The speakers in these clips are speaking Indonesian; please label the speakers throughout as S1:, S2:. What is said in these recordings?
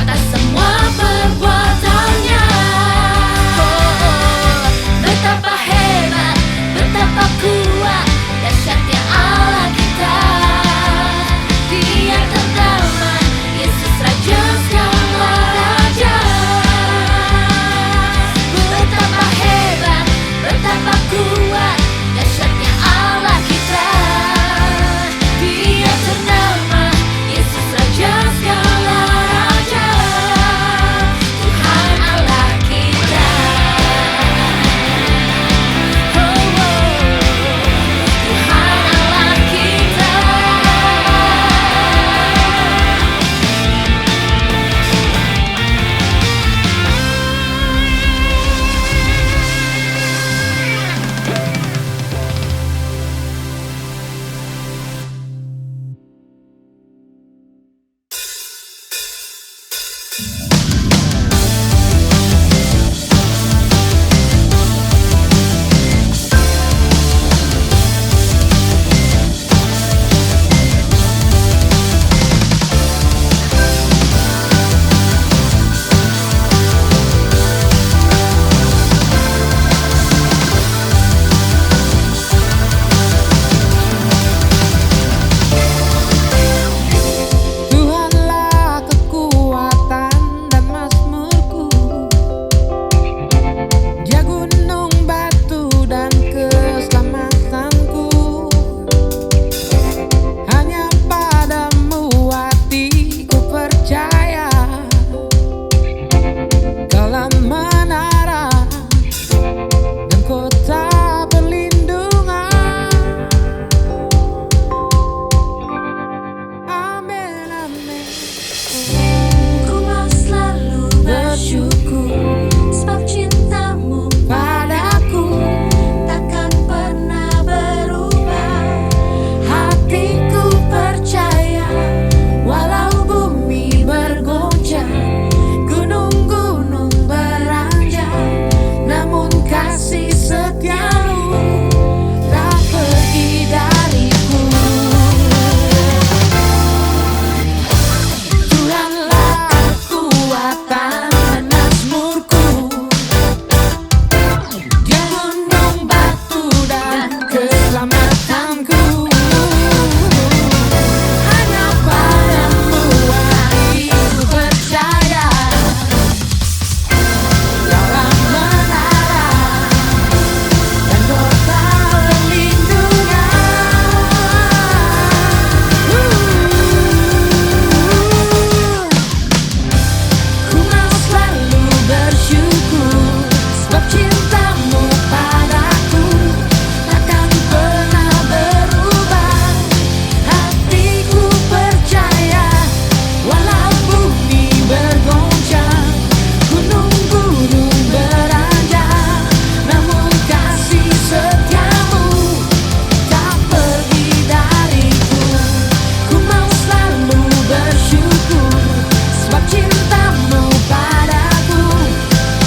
S1: atas semua perbuatannya. Oh, betapa hebat, betapa kuat, dahsyatnya Allah kita. Dia ternama, Yesus Raja segala raja. Betapa hebat, betapa kuat, dahsyatnya Allah kita. Dia ternama, Yesus Raja segala raja. Tuhan Allah kita. Oh, Tuhan Allah kita.
S2: Tuhanlah kekuatan dan mazmurku, Dia gunung batu dan keselamatanku. Hanya padamu hatiku percaya, Kaulah menara dan kota perlindungan. Amin, amin.
S1: Ku mau selalu bersyukur, sebab cintamu
S2: Padaku
S1: takkan pernah berubah.
S2: hatiku percaya,
S1: Walau bumi bergoncang,
S2: gunung-gunung beranjak,
S1: namun kasih setiamu
S2: tak pergi dariku. Tuhanlah kekuatan dan mazmurku, Dia gunung batu dan keselamatanku. Hanya padamu hatiku percaya, Kaulah menara dan kota perlindungan.
S1: Ku mau selalu bersyukur, sebab cintamu padaku takkan pernah berubah. Hatiku percaya, walau bumi bergoncang, gunung-gunung beranjak, namun kasih setiamu tak pergi dariku. Ku mau selalu bersyukur, sebab cintamu padaku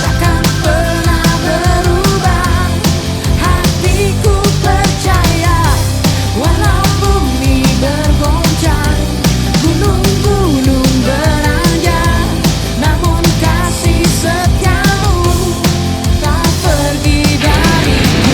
S1: takkan pernah berubah. Hatiku percaya, walau bumi bergoncang, gunung-gunung beranjak, namun kasih setiamu tak pergi dariku.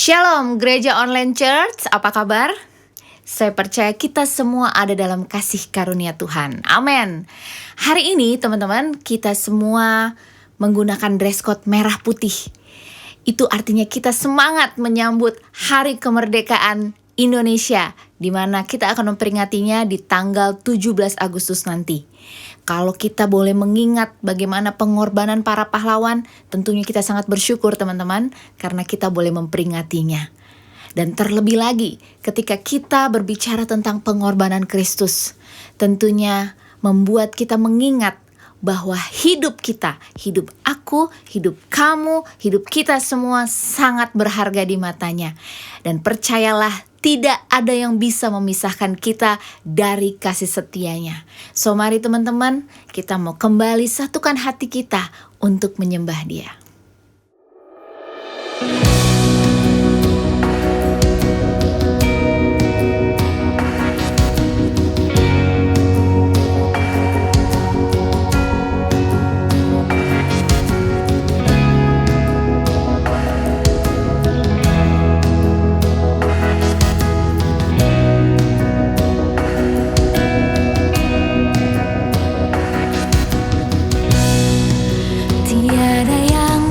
S3: Shalom Gereja Online Church, apa kabar? Saya percaya kita semua ada dalam kasih karunia Tuhan. Amin. Hari ini teman-teman, kita semua menggunakan dress code merah putih. Itu artinya kita semangat menyambut Hari Kemerdekaan Indonesia, di mana kita akan memperingatinya di tanggal 17 Agustus nanti. Kalau kita boleh mengingat bagaimana pengorbanan para pahlawan, tentunya kita sangat bersyukur teman-teman, karena kita boleh memperingatinya. Dan terlebih lagi, ketika kita berbicara tentang pengorbanan Kristus, tentunya membuat kita mengingat bahwa hidup kita, hidup aku, hidup kamu, hidup kita semua sangat berharga di matanya. Dan percayalah, tidak ada yang bisa memisahkan kita dari kasih setianya. So mari teman-teman, kita mau kembali satukan hati kita untuk menyembah Dia.
S1: Tiada yang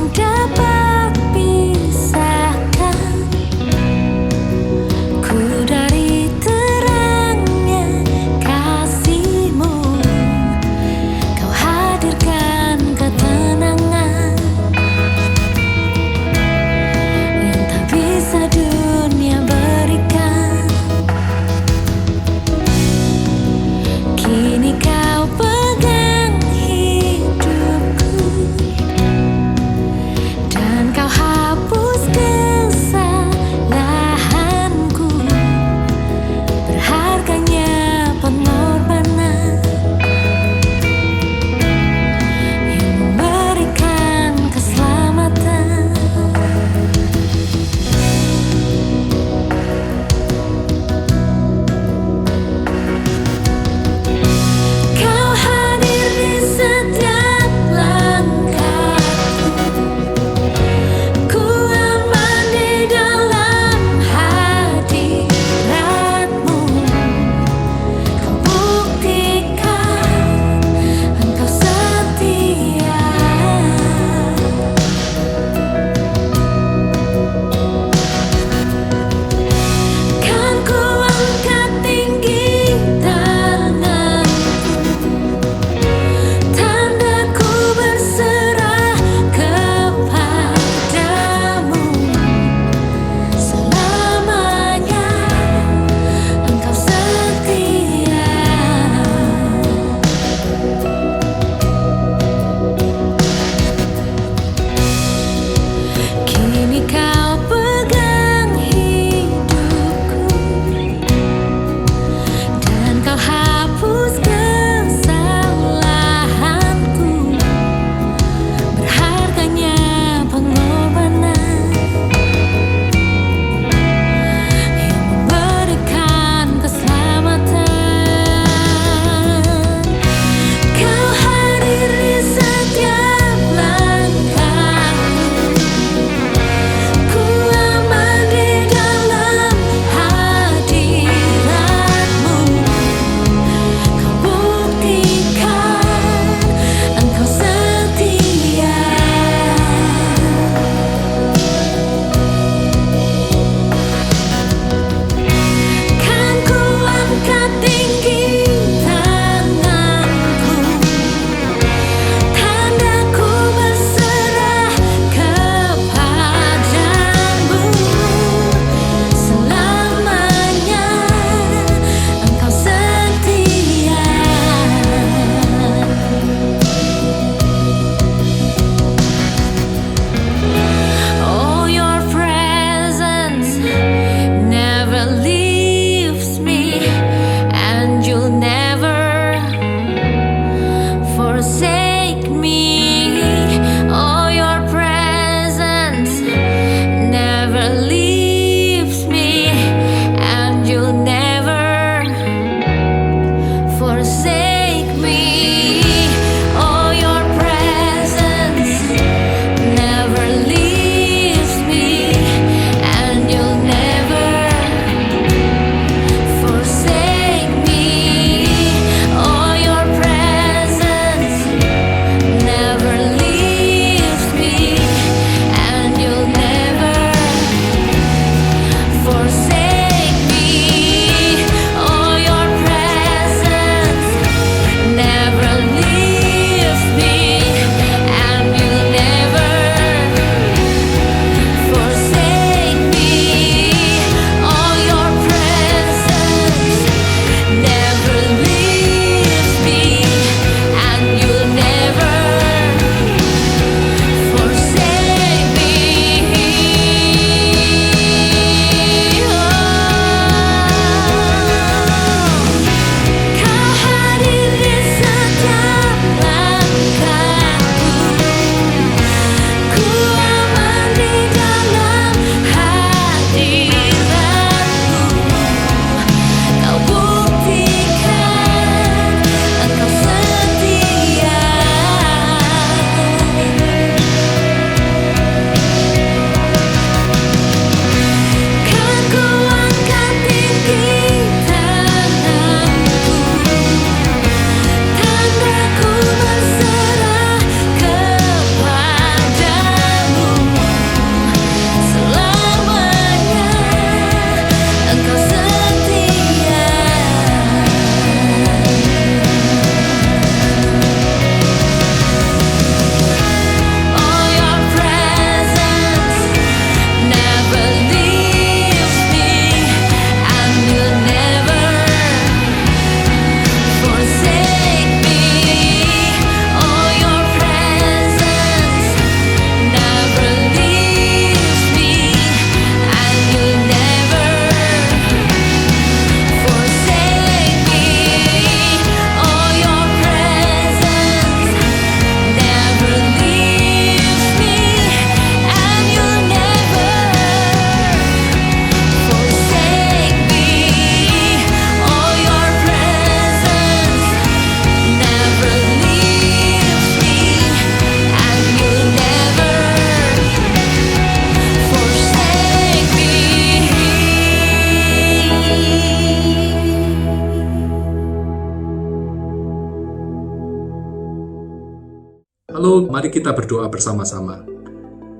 S4: Halo, mari kita berdoa bersama-sama.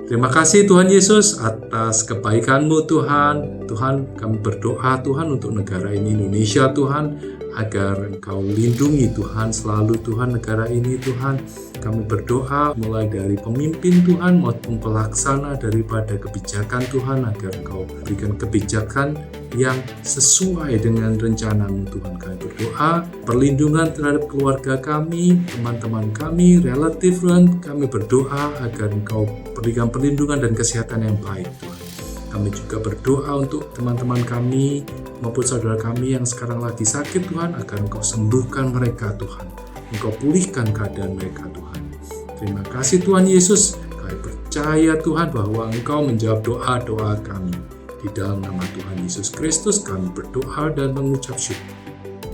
S4: Terima kasih Tuhan Yesus atas kebaikan-Mu Tuhan. Tuhan, kami berdoa Tuhan untuk negara ini Indonesia Tuhan, agar Engkau lindungi Tuhan selalu Tuhan negara ini Tuhan. Kami berdoa mulai dari pemimpin Tuhan maupun pelaksana daripada kebijakan Tuhan, agar Engkau berikan kebijakan yang sesuai dengan rencana-Mu Tuhan. Kami berdoa perlindungan terhadap keluarga kami, teman-teman kami, relatif Tuhan. Kami berdoa agar Engkau berikan perlindungan dan kesehatan yang baik Tuhan. Kami juga berdoa untuk teman-teman kami maupun saudara kami yang sekarang lagi sakit Tuhan, agar Engkau sembuhkan mereka Tuhan. Engkau pulihkan keadaan mereka Tuhan. Terima kasih Tuhan Yesus. Kami percaya Tuhan bahwa Engkau menjawab doa-doa kami. Di dalam nama Tuhan Yesus Kristus kami berdoa dan mengucap syukur.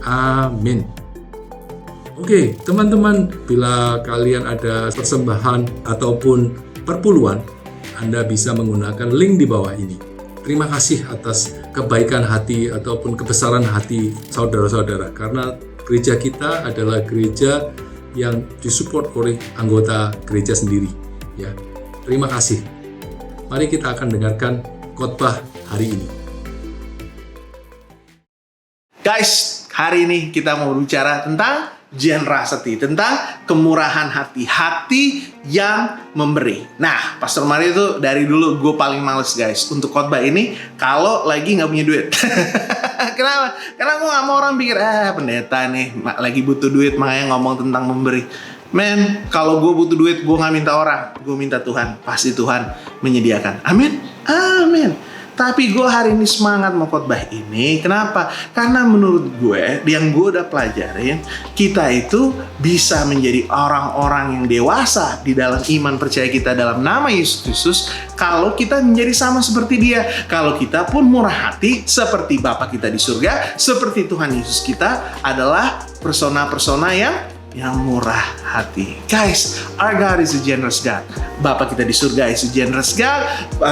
S4: Amin. Oke, teman-teman, bila kalian ada persembahan ataupun perpuluhan, Anda bisa menggunakan link di bawah ini. Terima kasih atas kebaikan hati ataupun kebesaran hati saudara-saudara, karena gereja kita adalah gereja yang disupport oleh anggota gereja sendiri. Ya, terima kasih. Mari kita akan dengarkan khotbah hari ini.
S5: Guys, hari ini kita mau bicara tentang generosity, tentang kemurahan hati, hati yang memberi. Nah, Pastor Mario itu dari dulu gue paling males guys untuk khotbah ini kalau lagi nggak punya duit. Kenapa? Karena gue nggak mau orang pikir, pendeta nih lagi butuh duit makanya ngomong tentang memberi. Men, kalau gue butuh duit, gue nggak minta orang, gue minta Tuhan. Pasti Tuhan menyediakan. Amin, amin. Tapi gue hari ini semangat mau khotbah ini. Kenapa? Karena menurut gue, yang gue udah pelajarin, kita itu bisa menjadi orang-orang yang dewasa di dalam iman percaya kita dalam nama Yesus Kristus kalau kita menjadi sama seperti Dia. Kalau kita pun murah hati seperti Bapa kita di surga, seperti Tuhan Yesus kita adalah persona-persona yang murah hati. Guys, our God is a generous God. Bapa kita di surga is a generous God.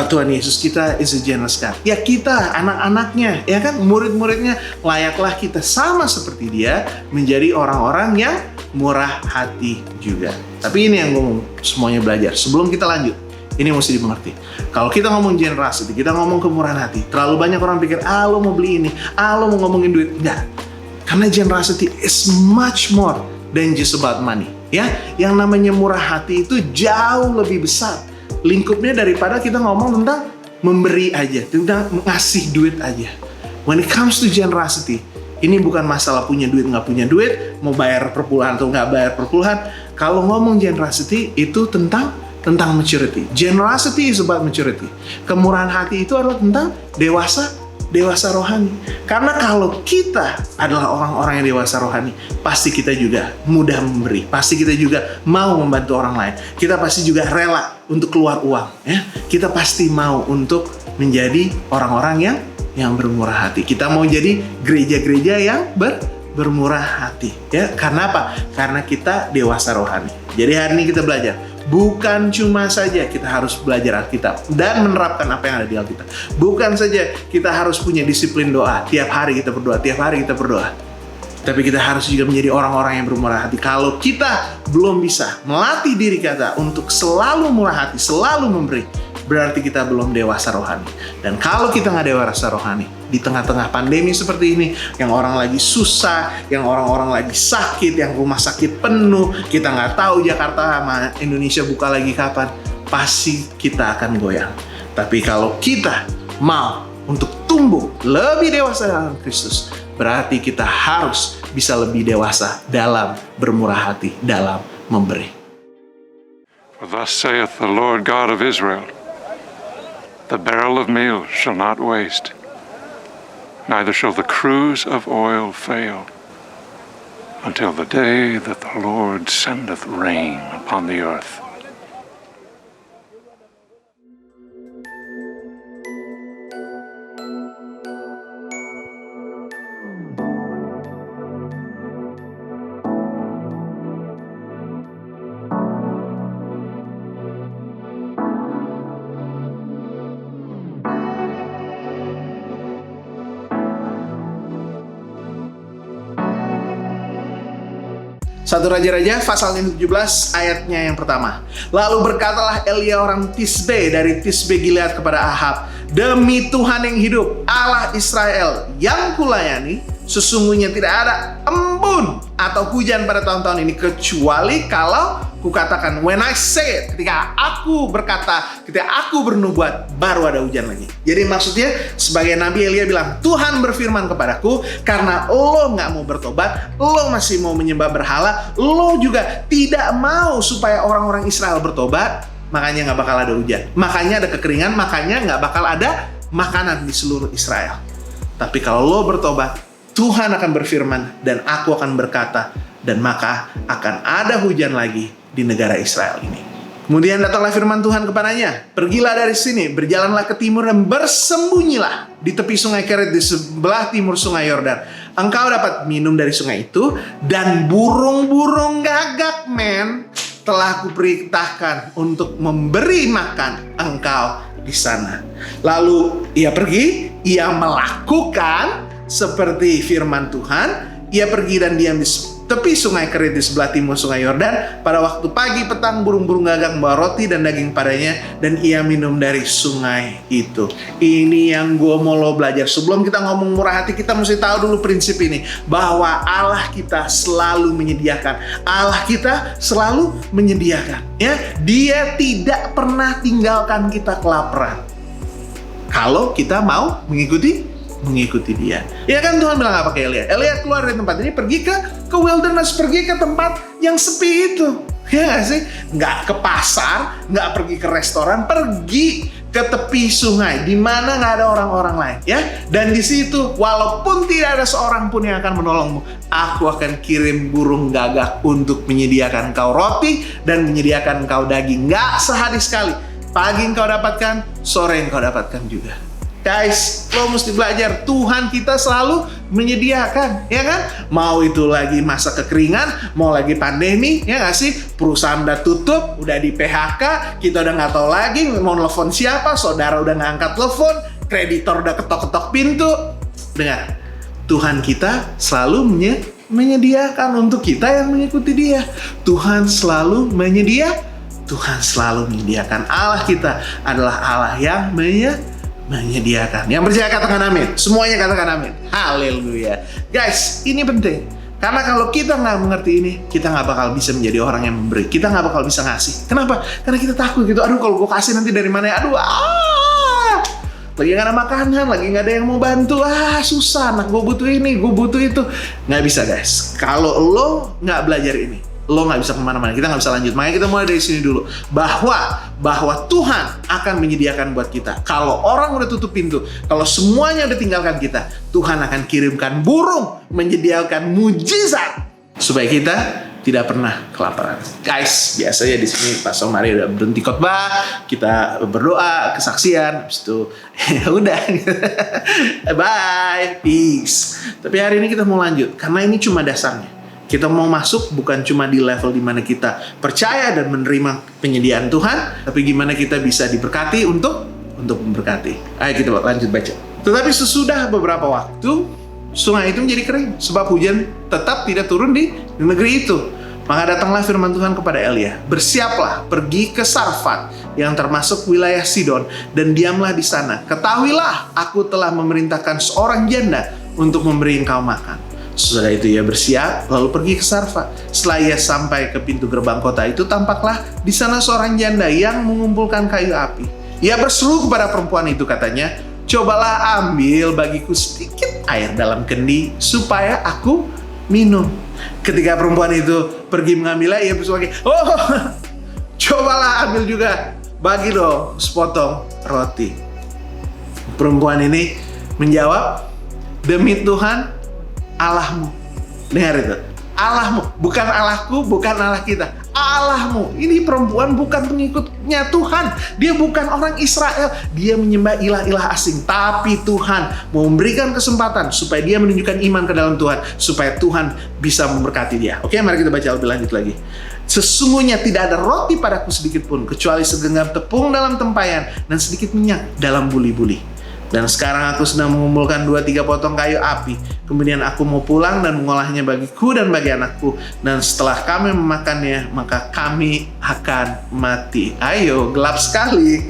S5: Tuhan Yesus kita is a generous God. Ya kita, anak-anaknya, ya kan, murid-muridnya, layaklah kita sama seperti Dia menjadi orang-orang yang murah hati juga. Tapi ini yang gue mau semuanya belajar. Sebelum kita lanjut, ini mesti dimengerti. Kalau kita ngomong generosity, kita ngomong kemurahan hati, terlalu banyak orang pikir, lo mau beli ini, lo mau ngomongin duit. Enggak. Karena generosity is much more than just about money, ya. Yang namanya murah hati itu jauh lebih besar lingkupnya daripada kita ngomong tentang memberi aja, tentang ngasih duit aja. When it comes to generosity, ini bukan masalah punya duit nggak punya duit, mau bayar perpuluhan atau nggak bayar perpuluhan. Kalau ngomong generosity itu tentang maturity. Generosity is about maturity. Kemurahan hati itu adalah tentang dewasa rohani. Karena kalau kita adalah orang-orang yang dewasa rohani, pasti kita juga mudah memberi. Pasti kita juga mau membantu orang lain. Kita pasti juga rela untuk keluar uang, ya. Kita pasti mau untuk menjadi orang-orang yang bermurah hati. Kita mau jadi gereja-gereja yang bermurah hati, ya. Karena apa? Karena kita dewasa rohani. Jadi hari ini kita belajar. Bukan cuma saja kita harus belajar Alkitab dan menerapkan apa yang ada di Alkitab. Bukan saja kita harus punya disiplin doa. Tiap hari kita berdoa, Tapi kita harus juga menjadi orang-orang yang bermurah hati. Kalau kita belum bisa melatih diri kita untuk selalu murah hati, selalu memberi, berarti kita belum dewasa rohani. Dan kalau kita nggak dewasa rohani, di tengah-tengah pandemi seperti ini, yang orang lagi susah, yang orang-orang lagi sakit, yang rumah sakit penuh, kita nggak tahu Jakarta sama Indonesia buka lagi kapan, pasti kita akan goyang. Tapi kalau kita mau untuk tumbuh lebih dewasa dalam Kristus, berarti kita harus bisa lebih dewasa dalam bermurah hati, dalam memberi.
S6: For thus saith the Lord God of Israel, the barrel of meal shall not waste, neither shall the cruse of oil fail, until the day that the Lord sendeth rain upon the earth.
S5: 1 Raja-Raja pasal 17 ayatnya yang pertama. Lalu berkatalah Elia orang Tisbe dari Tisbe Gilead kepada Ahab, demi Tuhan yang hidup, Allah Israel yang kulayani, sesungguhnya tidak ada embun atau hujan pada tahun-tahun ini, kecuali kalau kukatakan, when I say it, ketika aku berkata, ketika aku bernubuat, baru ada hujan lagi. Jadi maksudnya sebagai Nabi Elia bilang, Tuhan berfirman kepadaku, karena lo nggak mau bertobat, lo masih mau menyembah berhala, lo juga tidak mau supaya orang-orang Israel bertobat, makanya nggak bakal ada hujan, makanya ada kekeringan, makanya nggak bakal ada makanan di seluruh Israel. Tapi kalau lo bertobat, Tuhan akan berfirman dan aku akan berkata, dan maka akan ada hujan lagi di negara Israel ini. Kemudian datanglah firman Tuhan kepadanya, pergilah dari sini, berjalanlah ke timur dan bersembunyilah di tepi sungai Kerit di sebelah timur sungai Yordan. Engkau dapat minum dari sungai itu, dan burung-burung gagak telah kuperintahkan untuk memberi makan engkau di sana. Lalu ia pergi, ia melakukan seperti firman Tuhan. Ia pergi dan diam di tepi sungai Kerit di sebelah timur sungai Yordan. Pada waktu pagi petang burung-burung gagak membawa roti dan daging padanya, dan ia minum dari sungai itu. Ini yang gue mau lo belajar. Sebelum kita ngomong murah hati, kita mesti tahu dulu prinsip ini, bahwa Allah kita selalu menyediakan. Allah kita selalu menyediakan. Ya, Dia tidak pernah tinggalkan kita kelaparan kalau kita mau mengikuti Dia. Ya kan Tuhan bilang apa ke Elia? Elia keluar dari tempat ini, pergi ke wilderness, pergi ke tempat yang sepi itu. Ya nggak sih? Nggak ke pasar, nggak pergi ke restoran, pergi ke tepi sungai di mana nggak ada orang-orang lain. Ya, dan di situ walaupun tidak ada seorang pun yang akan menolongmu, aku akan kirim burung gagak untuk menyediakan kau roti dan menyediakan kau daging. Nggak sehari sekali. Pagi engkau dapatkan, sore engkau dapatkan juga. Guys, lo mesti belajar, Tuhan kita selalu menyediakan, ya kan? Mau itu lagi masa kekeringan, mau lagi pandemi, ya nggak sih? Perusahaan udah tutup, udah di PHK, kita udah nggak tahu lagi mau nelfon siapa, saudara udah nggak angkat telepon, kreditor udah ketok-ketok pintu. Dengar, Tuhan kita selalu menyediakan untuk kita yang mengikuti Dia. Tuhan selalu Tuhan selalu menyediakan. Allah kita adalah Allah yang menyediakan. Yang percaya katakan amin. Semuanya katakan amin. Haleluya. Guys, ini penting. Karena kalau kita nggak mengerti ini, kita nggak bakal bisa menjadi orang yang memberi. Kita nggak bakal bisa ngasih. Kenapa? Karena kita takut gitu. Aduh, kalau gue kasih nanti dari mana ya? Aduh, lagi nggak ada makanan, lagi nggak ada yang mau bantu. Susah. Anak gue butuh ini, gue butuh itu. Nggak bisa, guys. Kalau lo nggak belajar ini, lo nggak bisa kemana-mana. Kita nggak bisa lanjut. Makanya kita mulai dari sini dulu. Bahwa Tuhan akan menyediakan buat kita. Kalau orang udah tutup pintu, kalau semuanya udah tinggalkan kita, Tuhan akan kirimkan burung, menyediakan mujizat supaya kita tidak pernah kelaparan. Guys, biasanya di sini Pastor Mari udah berhenti khotbah, kita berdoa, kesaksian, habis itu udah. Bye, peace. Tapi hari ini kita mau lanjut karena ini cuma dasarnya. Kita mau masuk bukan cuma di level dimana kita percaya dan menerima penyediaan Tuhan, tapi gimana kita bisa diberkati untuk memberkati. Ayo kita lanjut baca. Tetapi sesudah beberapa waktu, sungai itu menjadi kering, sebab hujan tetap tidak turun di negeri itu. Maka datanglah firman Tuhan kepada Elia, bersiaplah, pergi ke Sarfat yang termasuk wilayah Sidon, dan diamlah di sana. Ketahuilah, aku telah memerintahkan seorang janda untuk memberi engkau makan. Sesudah itu ia bersiap, lalu pergi ke Sarfat. Setelah ia sampai ke pintu gerbang kota itu, tampaklah di sana seorang janda yang mengumpulkan kayu api. Ia berseru kepada perempuan itu, katanya, cobalah ambil bagiku sedikit air dalam kendi supaya aku minum. Ketika perempuan itu pergi mengambilnya, ia berseru lagi, cobalah ambil juga, bagi dong sepotong roti. Perempuan ini menjawab, demi Tuhan Allahmu. Dengar itu. Allahmu, bukan Allahku, bukan Allah kita. Allahmu. Ini perempuan bukan pengikutnya Tuhan. Dia bukan orang Israel. Dia menyembah ilah-ilah asing. Tapi Tuhan mau memberikan kesempatan supaya dia menunjukkan iman ke dalam Tuhan, supaya Tuhan bisa memberkati dia. Oke, mari kita baca lebih lanjut lagi. Sesungguhnya tidak ada roti padaku sedikit pun, kecuali segenggam tepung dalam tempayan dan sedikit minyak dalam buli-buli. Dan sekarang aku sedang mengumpulkan 2-3 potong kayu api. Kemudian aku mau pulang dan mengolahnya bagiku dan bagi anakku. Dan setelah kami memakannya, maka kami akan mati. Ayo, gelap sekali.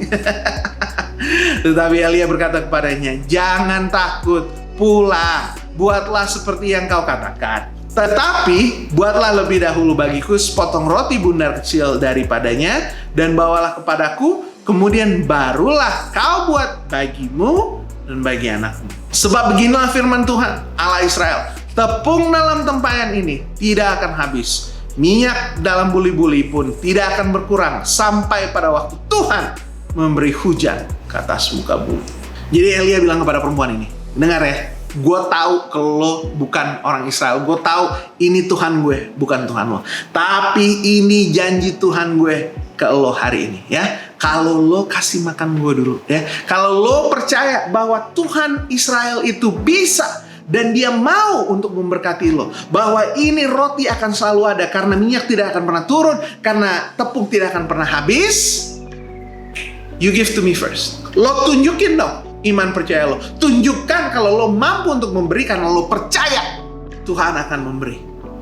S5: Tetapi Elia berkata kepadanya, jangan takut, pulang. Buatlah seperti yang kau katakan. Tetapi buatlah lebih dahulu bagiku sepotong roti bundar kecil daripadanya dan bawalah kepadaku. Kemudian barulah kau buat bagimu dan bagi anakmu. Sebab beginilah firman Tuhan Allah Israel. Tepung dalam tempayan ini tidak akan habis. Minyak dalam buli-buli pun tidak akan berkurang sampai pada waktu Tuhan memberi hujan ke atas muka bumi. Jadi Elia bilang kepada perempuan ini, dengar ya, gue tahu kalau lo bukan orang Israel. Gue tahu ini Tuhan gue, bukan Tuhan lo. Tapi ini janji Tuhan gue ke lo hari ini ya. Kalau lo kasih makan gue dulu ya. Kalau lo percaya bahwa Tuhan Israel itu bisa dan dia mau untuk memberkati lo, bahwa ini roti akan selalu ada karena minyak tidak akan pernah turun, karena tepung tidak akan pernah habis. You give to me first. Lo tunjukin dong iman percaya lo. Tunjukkan kalau lo mampu untuk memberi karena lo percaya Tuhan akan memberi.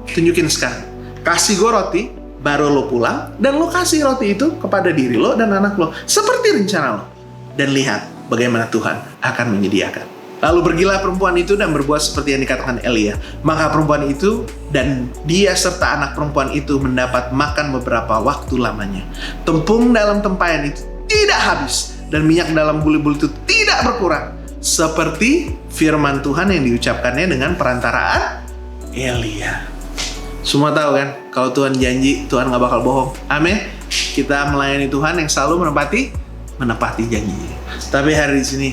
S5: Tunjukin sekarang. Kasih gue roti, baru lo pulang, dan lo kasih roti itu kepada diri lo dan anak lo. Seperti rencana lo. Dan lihat bagaimana Tuhan akan menyediakan. Lalu pergilah perempuan itu dan berbuat seperti yang dikatakan Elia. Maka perempuan itu dan dia serta anak perempuan itu mendapat makan beberapa waktu lamanya. Tepung dalam tempayan itu tidak habis. Dan minyak dalam buli-buli itu tidak berkurang. Seperti firman Tuhan yang diucapkannya dengan perantaraan Elia. Semua tahu kan, kalau Tuhan janji, Tuhan gak bakal bohong. Amin. Kita melayani Tuhan yang selalu menepati janjinya. Tapi hari di sini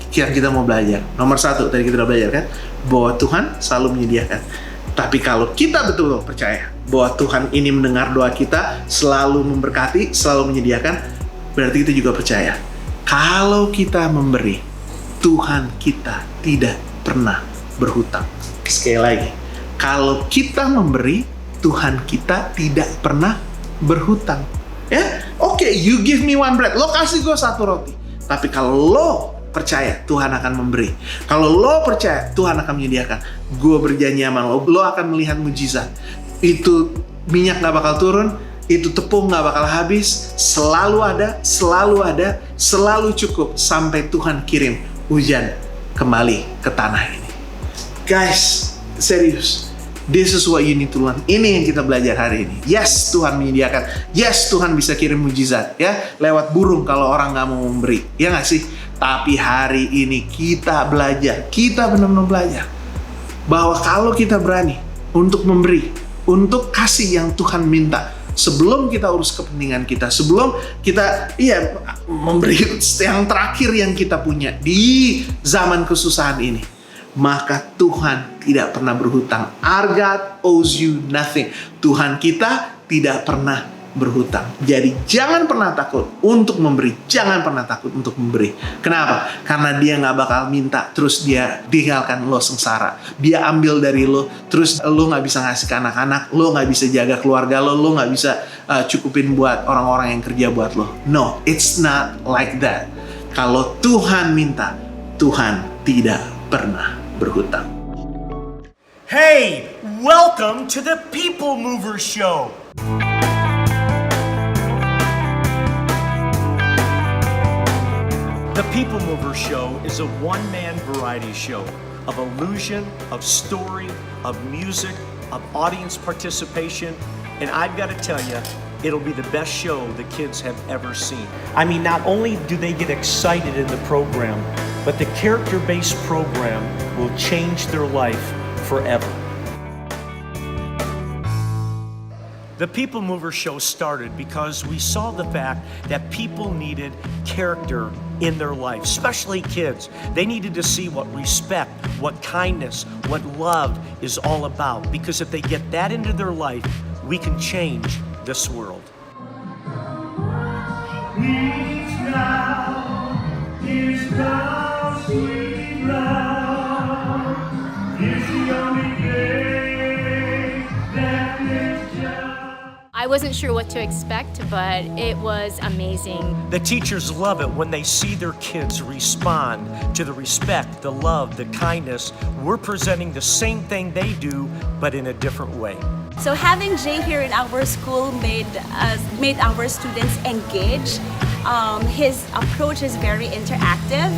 S5: kita mau belajar. Nomor 1 tadi kita udah belajar kan, bahwa Tuhan selalu menyediakan. Tapi kalau kita betul-betul percaya bahwa Tuhan ini mendengar doa kita, selalu memberkati, selalu menyediakan, berarti kita juga percaya kalau kita memberi, Tuhan kita tidak pernah berhutang. Sekali lagi, kalau kita memberi, Tuhan kita tidak pernah berhutang. Ya, oke, you give me one bread, lo kasih gue 1 roti. Tapi kalau lo percaya Tuhan akan memberi, kalau lo percaya Tuhan akan menyediakan, gue berjanji sama lo akan melihat mujizat. Itu minyak gak bakal turun, itu tepung gak bakal habis, selalu ada, selalu cukup sampai Tuhan kirim hujan kembali ke tanah ini. Guys, serius, this is what you need to learn. Ini yang kita belajar hari ini. Yes, Tuhan menyediakan. Yes, Tuhan bisa kirim mujizat ya, lewat burung kalau orang gak mau memberi. Ya gak sih? Tapi hari ini kita belajar, kita benar-benar belajar bahwa kalau kita berani untuk memberi, untuk kasih yang Tuhan minta, sebelum kita urus kepentingan kita, sebelum kita memberi yang terakhir yang kita punya di zaman kesusahan ini, maka Tuhan tidak pernah berhutang. Our God owes you nothing. Tuhan kita tidak pernah berhutang. Jadi jangan pernah takut untuk memberi. Jangan pernah takut untuk memberi. Kenapa? Karena dia gak bakal minta terus dia tinggalkan lo sengsara. Dia ambil dari lo, terus lo gak bisa ngasih ke anak-anak, lo gak bisa jaga keluarga lo gak bisa cukupin buat orang-orang yang kerja buat lo. No, it's not like that. Kalau Tuhan minta, Tuhan tidak pernah berhutang.
S7: Hey, welcome to the People Mover Show. The People Mover Show is a one-man variety show of illusion, of story, of music, of audience participation, and I've got to tell you, it'll be the best show the kids have ever seen. I mean, not only do they get excited in the program, but the character-based program will change their life forever. The People Mover Show started because we saw the fact that people needed character in their life, especially kids. They needed to see what respect, what kindness, what love is all about. Because if they get that into their life, we can change this world. Each now is God's sweet love. It's the only thing that is just.
S8: I
S1: wasn't sure what to expect, but it was amazing.
S7: The teachers love it when they see their kids respond to the respect, the love, the kindness. We're presenting the same thing they do, but in a different way.
S8: So having Jay here in our school made our students engage. His approach is very interactive.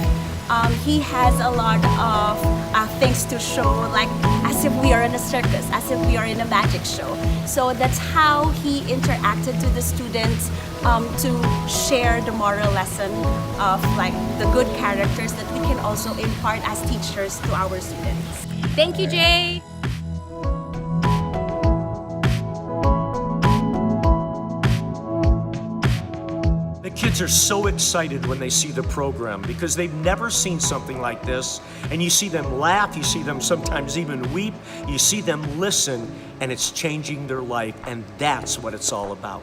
S8: He has a lot of things to show, like as if we are in a circus, as if we are in a magic show. So that's how he interacted to the students to share the moral lesson of like the good characters that we can also impart as teachers to our students.
S1: Thank you, Jay.
S7: The kids are so excited when they see the program because they've never seen something like this. And you see them laugh, you see them sometimes even weep, you see them listen, and it's changing their life. And that's what it's all about.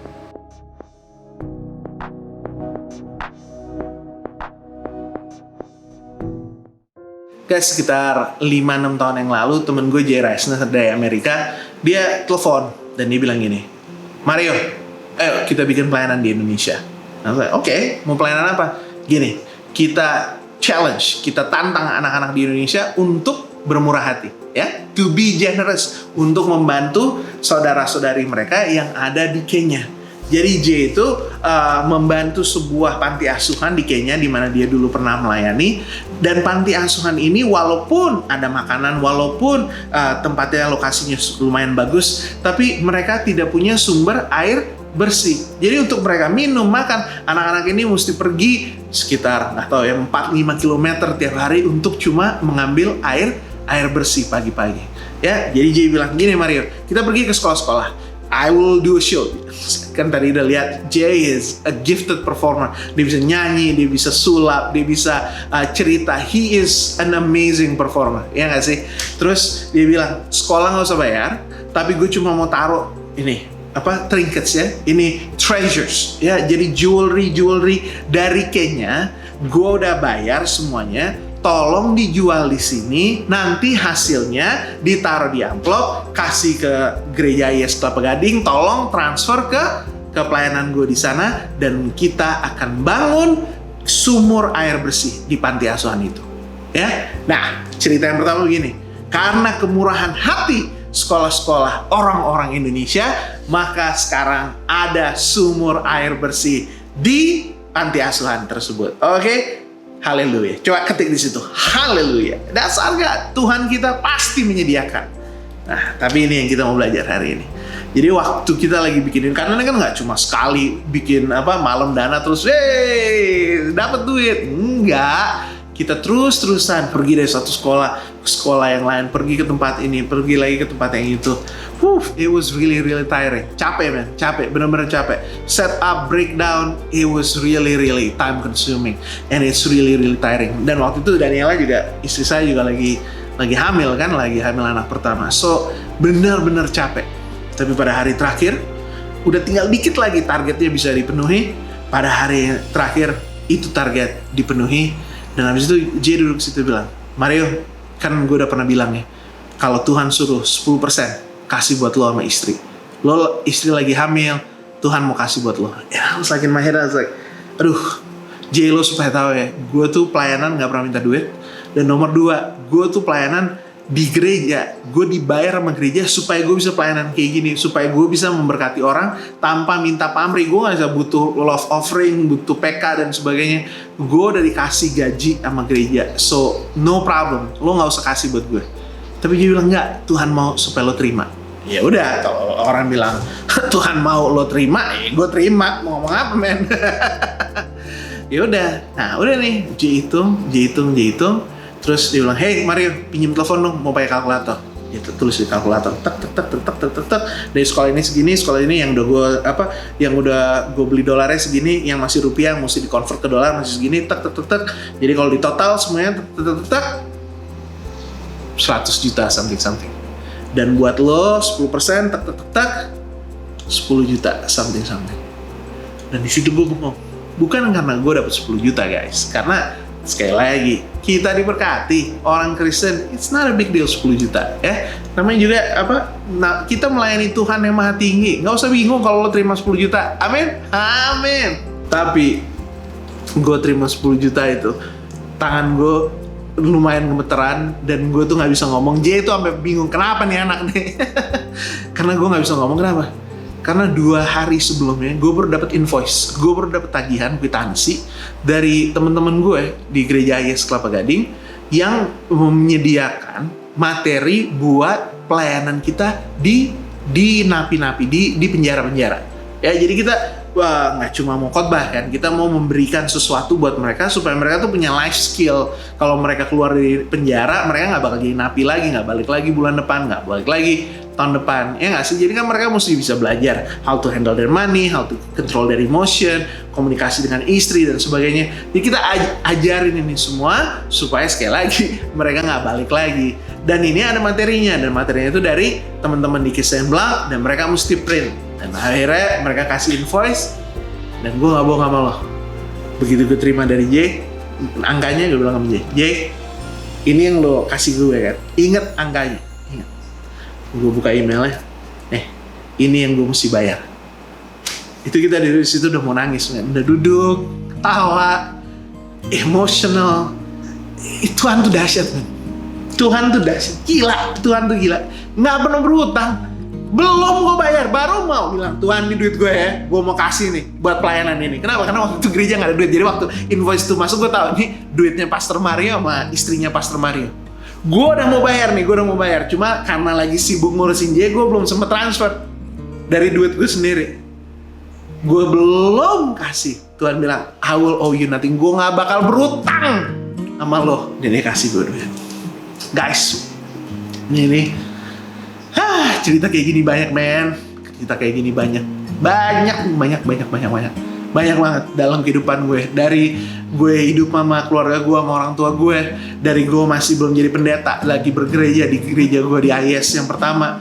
S5: Guys, sekitar 5-6 tahun yang lalu, temen gue Jay Reisner dari Amerika, dia telepon dan dia bilang gini, Mario, ayo kita bikin pelayanan di Indonesia. Nah, oke, mau pelayanan apa? Gini, kita challenge, kita tantang anak-anak di Indonesia untuk bermurah hati, ya, to be generous, untuk membantu saudara-saudari mereka yang ada di Kenya. Jadi Jay itu membantu sebuah panti asuhan di Kenya di mana dia dulu pernah melayani, dan panti asuhan ini walaupun ada makanan, walaupun tempatnya lokasinya lumayan bagus, tapi mereka tidak punya sumber air bersih. Jadi untuk mereka minum, makan, anak-anak ini mesti pergi sekitar 4-5 kilometer tiap hari untuk cuma mengambil air bersih pagi-pagi. Ya, jadi Jay bilang gini, Mario, kita pergi ke sekolah-sekolah. I will do a show. Kan tadi udah lihat, Jay is a gifted performer. Dia bisa nyanyi, dia bisa sulap, dia bisa cerita. He is an amazing performer, ya nggak sih? Terus dia bilang, sekolah nggak usah bayar, tapi gue cuma mau taruh ini trinkets ya, ini treasures ya, jadi jewelry dari Kenya. Gue udah bayar semuanya. Tolong dijual di sini, nanti hasilnya ditaruh di amplop, kasih ke gereja IS Kelapa Gading, tolong transfer ke pelayanan gue di sana, dan kita akan bangun sumur air bersih di panti asuhan itu. Ya, nah cerita yang pertama begini, karena kemurahan hati sekolah-sekolah orang-orang Indonesia, maka sekarang ada sumur air bersih di panti asuhan tersebut. Oke? Haleluya. Coba ketik di situ. Haleluya. Dasar gak? Tuhan kita pasti menyediakan. Nah, tapi ini yang kita mau belajar hari ini. Jadi waktu kita lagi bikinin, karena kan nggak cuma sekali bikin malam dana terus, dapat duit. Enggak. Kita terus-terusan pergi dari satu sekolah ke sekolah yang lain, pergi ke tempat ini, pergi lagi ke tempat yang itu. It was really tiring. Capek, man. Capek, benar-benar capek. Set up, breakdown, it was really time consuming. And it's really tiring. Dan waktu itu Daniela juga, istri saya juga lagi hamil kan, lagi hamil anak pertama. So, benar-benar capek. Tapi pada hari terakhir, udah tinggal dikit lagi targetnya bisa dipenuhi. Pada hari terakhir, itu target dipenuhi. Dan habis itu Jay duduk situ bilang, Mario, kan gue udah pernah bilang ya, kalau Tuhan suruh 10% kasih buat lo sama istri. Lo istri lagi hamil, Tuhan mau kasih buat lo. I was like in my head, I was like, aduh, Jay, lo supaya tahu ya, gue tuh pelayanan gak pernah minta duit. Dan nomor 2, gue tuh pelayanan di gereja, gue dibayar sama gereja supaya gue bisa pelayanan kayak gini, supaya gue bisa memberkati orang tanpa minta pamrih. Gue gak bisa butuh love offering, butuh PK dan sebagainya. Gue udah dikasih gaji sama gereja, so no problem, lo gak usah kasih buat gue. Tapi dia bilang enggak, Tuhan mau supaya lo terima. Ya udah, kalau orang bilang Tuhan mau lo terima, gue terima. Mau ngomong apa, men? Ya udah, nah udah nih, Jay hitung. Terus dia bilang, hey Mario, pinjam telepon dong, mau pakai kalkulator. Ya tulis di kalkulator, tek. Dari sekolah ini segini, sekolah ini yang udah gue beli dolarnya segini, yang masih rupiah mesti dikonvert ke dolar masih segini, tek. Jadi kalau di total semuanya tek, 100 juta something. Dan buat lo 10% tek, 10 juta something. Dan di situ gue bengong. Bukan karena gue dapet 10 juta guys, karena Sekali lagi, kita diberkati. Orang Kristen, it's not a big deal 10 juta ya. Namanya juga kita melayani Tuhan yang maha tinggi. Nggak usah bingung kalau lo terima 10 juta. Amin. Amin. Tapi gue terima 10 juta itu, tangan gue lumayan gemeteran dan gue tuh nggak bisa ngomong. J itu sampai bingung, kenapa nih anak nih? Karena gue nggak bisa ngomong. Kenapa? Karena 2 hari sebelumnya gue baru dapat invoice, gue baru dapat tagihan kwitansi dari teman-teman gue di gereja IS Kelapa Gading yang menyediakan materi buat pelayanan kita di napi-napi, di penjara-penjara. Ya, jadi kita nggak cuma mau khotbah kan, kita mau memberikan sesuatu buat mereka supaya mereka tuh punya life skill. Kalau mereka keluar dari penjara, mereka nggak bakal jadi napi lagi, nggak balik lagi bulan depan, nggak balik lagi tahun depan, ya nggak sih? Jadi kan mereka mesti bisa belajar how to handle their money, how to control their emotion, komunikasi dengan istri dan sebagainya. Jadi kita ajarin ini semua supaya sekali lagi mereka nggak balik lagi. Dan ini ada materinya, dan materinya itu dari teman-teman di Kisah Blank, dan mereka mesti print. Dan akhirnya mereka kasih invoice, dan gue nggak bohong sama lo. Begitu gue terima dari J, angkanya gue bilang sama J, ini yang lo kasih gue kan, inget angkanya. Gue buka emailnya, ini yang gue mesti bayar. Itu kita di situ udah mau nangis, udah duduk, ketawa, emotional. Tuhan tuh dahsyat, man. Tuhan tuh dahsyat, gila. Tuhan tuh gila. Nggak pernah berhutang, belum gue bayar, baru mau bilang, Tuhan ini duit gue ya, gue mau kasih nih buat pelayanan ini. Kenapa? Karena waktu itu gereja nggak ada duit. Jadi waktu invoice itu masuk, gue tahu ini duitnya Pastor Mario sama istrinya Pastor Mario. Gue udah mau bayar nih, cuma karena lagi sibuk ngurusin J, gue belum sempet transfer dari duit gue sendiri. Gue belum kasih. Tuhan bilang, I will owe you nothing. Gue gak bakal berutang sama lo. Jadi kasih gue duit. Guys, ini cerita kayak gini banyak, men. Cerita kayak gini banyak banget dalam kehidupan gue. Dari gue hidup sama keluarga gue, sama orang tua gue, dari gue masih belum jadi pendeta, lagi bergereja di gereja gue di IS yang pertama.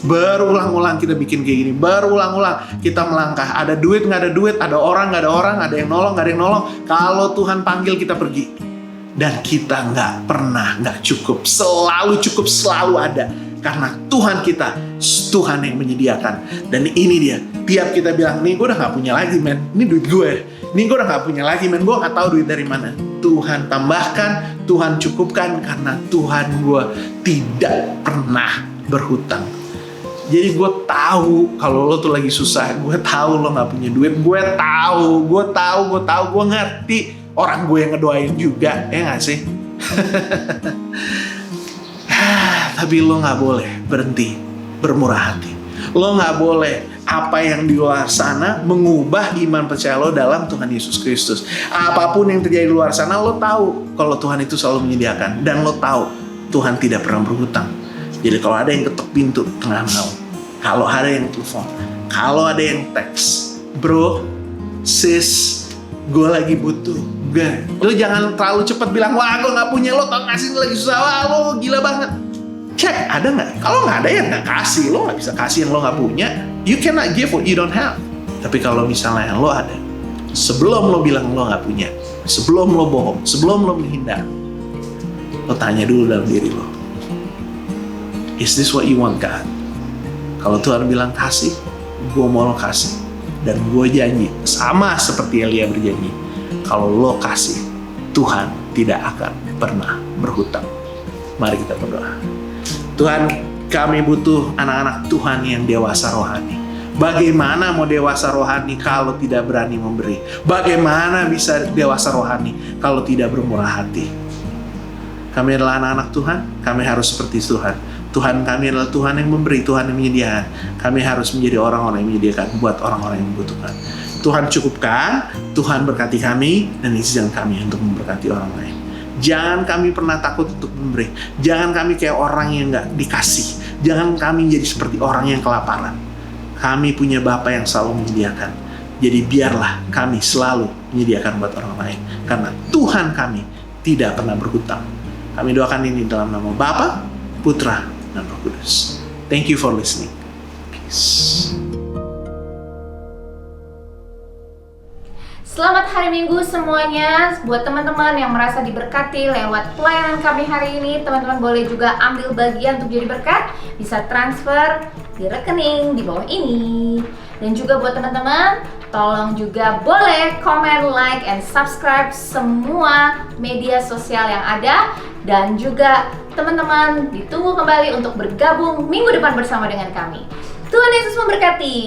S5: Berulang-ulang kita bikin kayak gini, berulang-ulang kita melangkah. Ada duit nggak ada duit, ada orang nggak ada orang, ada yang nolong nggak ada yang nolong. Kalau Tuhan panggil kita pergi, dan kita nggak pernah nggak cukup, selalu ada. Karena Tuhan kita, Tuhan yang menyediakan. Dan ini dia, tiap kita bilang, nih gue udah gak punya lagi, men. Ini duit gue. Nih gue udah gak punya lagi, men. Gue gak tahu duit dari mana. Tuhan tambahkan, Tuhan cukupkan. Karena Tuhan gue tidak pernah berhutang. Jadi gue tahu kalau lo tuh lagi susah. Gue tahu lo gak punya duit. Gue ngerti. Orang gue yang ngedoain juga, ya gak sih? Tapi lo gak boleh berhenti bermurah hati. Lo gak boleh apa yang di luar sana mengubah iman percaya lo dalam Tuhan Yesus Kristus. Apapun yang terjadi di luar sana, lo tahu kalau Tuhan itu selalu menyediakan. Dan lo tahu Tuhan tidak pernah berhutang. Jadi kalau ada yang ketuk pintu tengah malam, kalau ada yang telepon, kalau ada yang teks, bro, sis, gue lagi butuh. Lo jangan terlalu cepat bilang, wah gue gak punya, lo tau gak sih lagi susah, wah lo gila banget. Cek, ada nggak? Kalau nggak ada ya nggak kasih. Lo nggak bisa kasih yang lo nggak punya. You cannot give what you don't have. Tapi kalau misalnya yang lo ada, sebelum lo bilang lo nggak punya, sebelum lo bohong, sebelum lo menghindar, lo tanya dulu dalam diri lo, is this what you want, God? Kalau Tuhan bilang kasih, gue mau lo kasih. Dan gue janji, sama seperti Elia berjanji, kalau lo kasih, Tuhan tidak akan pernah berhutang. Mari kita berdoa. Tuhan, kami butuh anak-anak Tuhan yang dewasa rohani. Bagaimana mau dewasa rohani kalau tidak berani memberi? Bagaimana bisa dewasa rohani kalau tidak bermurah hati? Kami adalah anak-anak Tuhan, kami harus seperti Tuhan. Tuhan kami adalah Tuhan yang memberi, Tuhan yang menyediakan. Kami harus menjadi orang-orang yang menyediakan buat orang-orang yang membutuhkan. Tuhan cukupkan, Tuhan berkati kami, dan izinkan kami untuk memberkati orang lain. Jangan kami pernah takut untuk memberi. Jangan kami kayak orang yang gak dikasih. Jangan kami jadi seperti orang yang kelaparan. Kami punya Bapa yang selalu menyediakan. Jadi biarlah kami selalu menyediakan buat orang lain. Karena Tuhan kami tidak pernah berhutang. Kami doakan ini dalam nama Bapa, Putra, dan Roh Kudus. Thank you for listening. Peace.
S3: Selamat hari Minggu semuanya. Buat teman-teman yang merasa diberkati lewat pelayanan kami hari ini, teman-teman boleh juga ambil bagian untuk jadi berkat. Bisa transfer di rekening di bawah ini. Dan juga buat teman-teman, tolong juga boleh komen, like, and subscribe semua media sosial yang ada. Dan juga teman-teman ditunggu kembali untuk bergabung minggu depan bersama dengan kami. Tuhan Yesus memberkati.